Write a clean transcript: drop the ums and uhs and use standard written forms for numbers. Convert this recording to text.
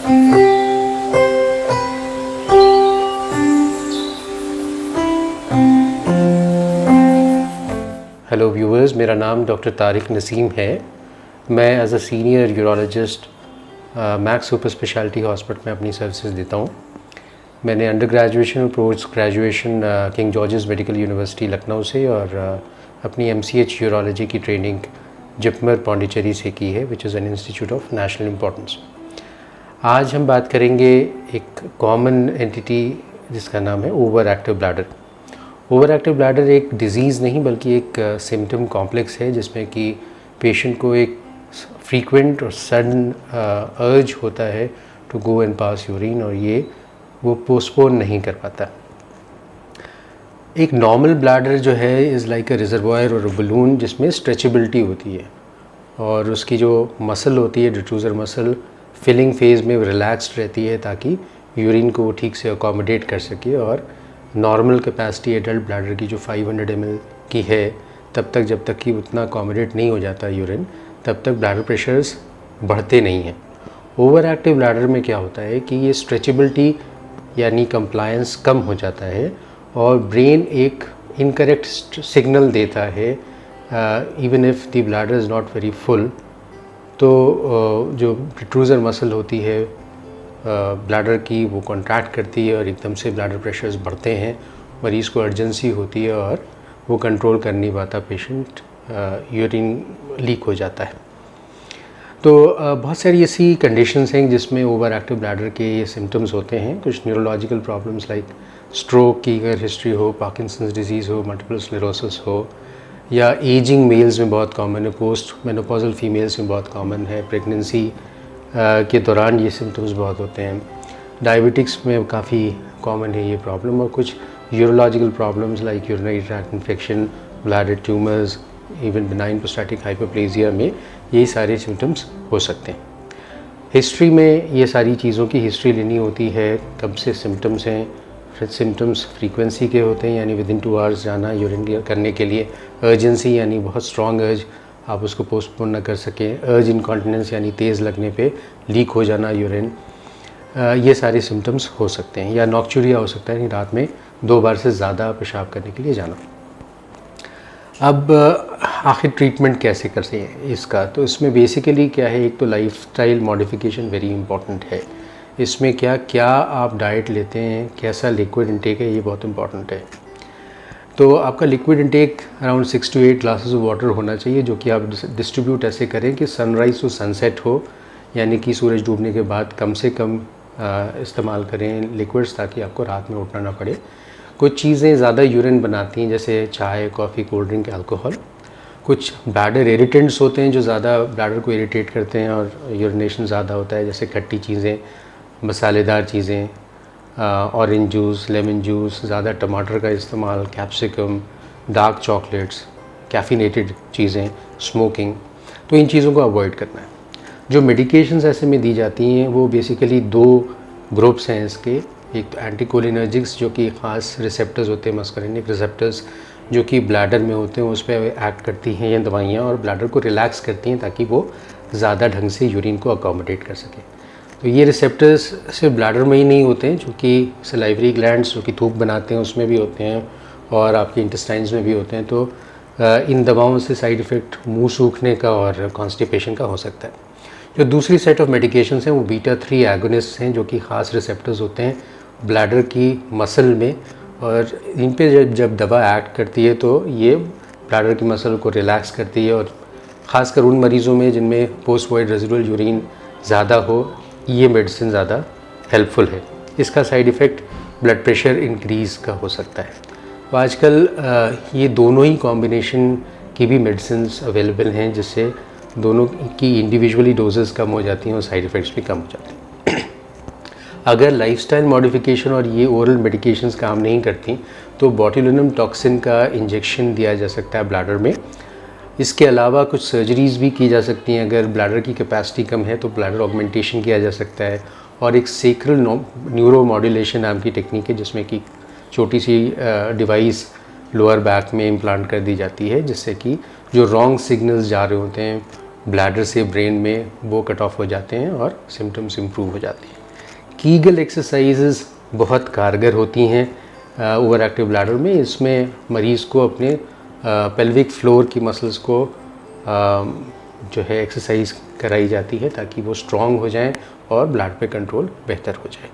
Hello viewers, मेरा नाम doctor Tariq Naseem है। मैं as a senior urologist Max super speciality hospital में अपनी सर्विसेज देता हूँ। मैंने अंडर ग्रेजुएशन और post graduation King George's medical university Lucknow से और अपनी MCH यूरोलॉजी की ट्रेनिंग जिपमर पौंडीचेरी से की है, which is an institute of national importance. आज हम बात करेंगे एक कॉमन एंटिटी जिसका नाम है over active bladder. Over active bladder एक डिज़ीज़ नहीं बल्कि एक सिम्टम कॉम्प्लेक्स है जिसमें कि पेशेंट को एक फ्रीक्वेंट और सडन अर्ज होता है to go and pass urine, और ये वो पोस्टपोन नहीं कर पाता। एक नॉर्मल ब्लैडर जो है इज़ लाइक अ रिजर्वायर और बलून जिसमें स्ट्रेचेबिलिटी होती है और उसकी जो मसल होती है डिफ्यूज़र मसल फिलिंग फेज़ में रिलैक्स्ड रहती है ताकि यूरिन को वो ठीक से अकोमोडेट कर सके। और नॉर्मल कैपेसिटी एडल्ट ब्लैडर की जो 500 ml की है तब तक जब तक कि उतना अकोमोडेट नहीं हो जाता यूरिन तब तक ब्लैडर प्रेशर्स बढ़ते नहीं हैं। ओवर एक्टिव ब्लैडर में क्या होता है कि ये स्ट्रेचेबिलिटी यानी कंप्लायंस कम हो जाता है और ब्रेन एक इनकरेक्ट सिग्नल देता है even if the bladder is not very full. तो जो डिफ्यूज़र मसल होती है ब्लैडर की वो कॉन्ट्रैक्ट करती है और एकदम से ब्लैडर प्रेशर्स बढ़ते हैं, मरीज़ को अर्जेंसी होती है और वो कंट्रोल कर नहीं पाता, पेशेंट यूरिन लीक हो जाता है। तो बहुत सारी ऐसी कंडीशंस हैं जिसमें ओवर एक्टिव ब्लैडर के ये सिम्टम्स होते हैं। कुछ न्यूरोलॉजिकल प्रॉब्लम्स लाइक स्ट्रोक की अगर हिस्ट्री हो, पार्किंसंस डिजीज़ हो, मल्टीपल स्क्लेरोसिस हो, या एजिंग मेल्स में बहुत कॉमन है, पोस्ट मेनोपॉजल फीमेल्स में बहुत कॉमन है, प्रेगनेंसी के दौरान ये सिम्टम्स बहुत होते हैं, डायबिटिक्स में काफ़ी कॉमन है ये प्रॉब्लम, और कुछ urological problems like urinary tract infection, bladder tumours, even benign prostatic hyperplasia में यही सारे सिम्टम्स हो सकते हैं। हिस्ट्री में ये सारी चीज़ों की हिस्ट्री लेनी होती है, कब से सिम्टम्स हैं, फिर सिम्टम्स फ्रीक्वेंसी के होते हैं यानी विदिन 2 आवर्स जाना यूरिन करने के लिए, अर्जेंसी यानी बहुत स्ट्रॉन्ग अर्ज आप उसको पोस्टपोन ना कर सकें, अर्ज इनकॉन्टिनेंस यानी तेज़ लगने पे लीक हो जाना यूरिन, ये सारे सिम्टम्स हो सकते हैं। या नॉक्चुरिया हो सकता है, यानी रात में 2 बार से ज़्यादा पेशाब करने के लिए जाना। अब आखिर ट्रीटमेंट कैसे करते हैं इसका, तो इसमें बेसिकली क्या है, एक तो लाइफस्टाइल मॉडिफिकेशन वेरी इंपॉर्टेंट है। इसमें क्या आप डाइट लेते हैं, कैसा लिक्विड इंटेक है, ये बहुत इंपॉर्टेंट है। तो आपका liquid intake around 6 to 8 glasses of water होना चाहिए, जो कि आप डिस्ट्रीब्यूट ऐसे करें कि सनराइज़ टू सनसेट हो, यानी कि सूरज डूबने के बाद कम से कम इस्तेमाल करें लिक्विड्स ताकि आपको रात में उठना ना पड़े। कुछ चीज़ें ज़्यादा यूरिन बनाती हैं जैसे चाय, कॉफ़ी, कोल्ड ड्रिंक, अल्कोहल। कुछ ब्लैडर इरिटेंट्स होते हैं जो ज़्यादा ब्लैडर को इरिटेट करते हैं और यूरिनेशन ज़्यादा होता है, जैसे खट्टी चीज़ें, मसालेदार चीज़ें, ऑरेंज जूस, लेमन जूस, ज़्यादा टमाटर का इस्तेमाल, कैप्सिकम, डार्क चॉकलेट्स, कैफिनेटेड चीज़ें, स्मोकिंग, तो इन चीज़ों को अवॉइड करना है। जो मेडिकेशंस ऐसे में दी जाती हैं वो बेसिकली 2 ग्रुप्स हैं इसके। एक तो एंटीकोलिनर्जिक्स जो कि ख़ास रिसेप्टर्स होते हैं, मस्करिनिक रिसेप्टर्स जो कि ब्लैडर में होते हैं, उस पर एक्ट करती हैं ये दवाइयाँ और ब्लैडर को रिलैक्स करती हैं ताकि वो ज़्यादा ढंग से यूरिन को अकोमोडेट कर सकें। तो ये रिसेप्टर्स सिर्फ ब्लैडर में ही नहीं होते हैं, चूँकि सलाइवरी ग्लैंड्स जो कि थूक बनाते हैं उसमें भी होते हैं और आपके इंटेस्टाइन्स में भी होते हैं। तो इन दवाओं से साइड इफ़ेक्ट मुंह सूखने का और कॉन्स्टिपेशन का हो सकता है। जो दूसरी सेट ऑफ मेडिकेशंस हैं वो बीटा-3 एगोनिस्ट हैं जो कि ख़ास रिसेप्टर्स होते हैं ब्लैडर की मसल में, और इन पे जब दवा एक्ट करती है तो ये ब्लैडर की मसल को रिलैक्स करती है, और ख़ासकर उन मरीज़ों में जिनमें पोस्ट वॉइड रेजिडुअल यूरिन ज़्यादा हो ये मेडिसिन ज़्यादा हेल्पफुल है। इसका side effect blood pressure increase का हो सकता है। तो आजकल ये दोनों ही कॉम्बिनेशन की भी मेडिसिन्स अवेलेबल हैं जिससे दोनों की इंडिविजुअली डोजेस कम हो जाती हैं और साइड इफ़ेक्ट्स भी कम हो जाते हैं। अगर लाइफस्टाइल मॉडिफिकेशन और ये ओरल मेडिकेशंस काम नहीं करती तो बोtulinum टॉक्सिन का इंजेक्शन दिया जा सकता है ब्लैडर में। इसके अलावा कुछ सर्जरीज़ भी की जा सकती हैं। अगर ब्लैडर की कैपेसिटी कम है तो ब्लैडर ऑगमेंटेशन किया जा सकता है, और एक सेक्रल न्यूरो मॉड्यूलेशन नाम की टेक्निक है जिसमें कि छोटी सी डिवाइस लोअर बैक में इम्प्लांट कर दी जाती है जिससे कि जो रॉन्ग सिग्नल्स जा रहे होते हैं ब्लैडर से ब्रेन में वो कट ऑफ हो जाते हैं और सिम्टम्स इम्प्रूव हो जाते हैं। कीगल एक्सरसाइजेज़ बहुत कारगर होती हैं ओवर एक्टिव ब्लैडर में। इसमें मरीज़ को अपने पेल्विक फ्लोर की मसल्स को जो है एक्सरसाइज कराई जाती है ताकि वो स्ट्रॉन्ग हो जाएं और ब्लड पे कंट्रोल बेहतर हो जाए।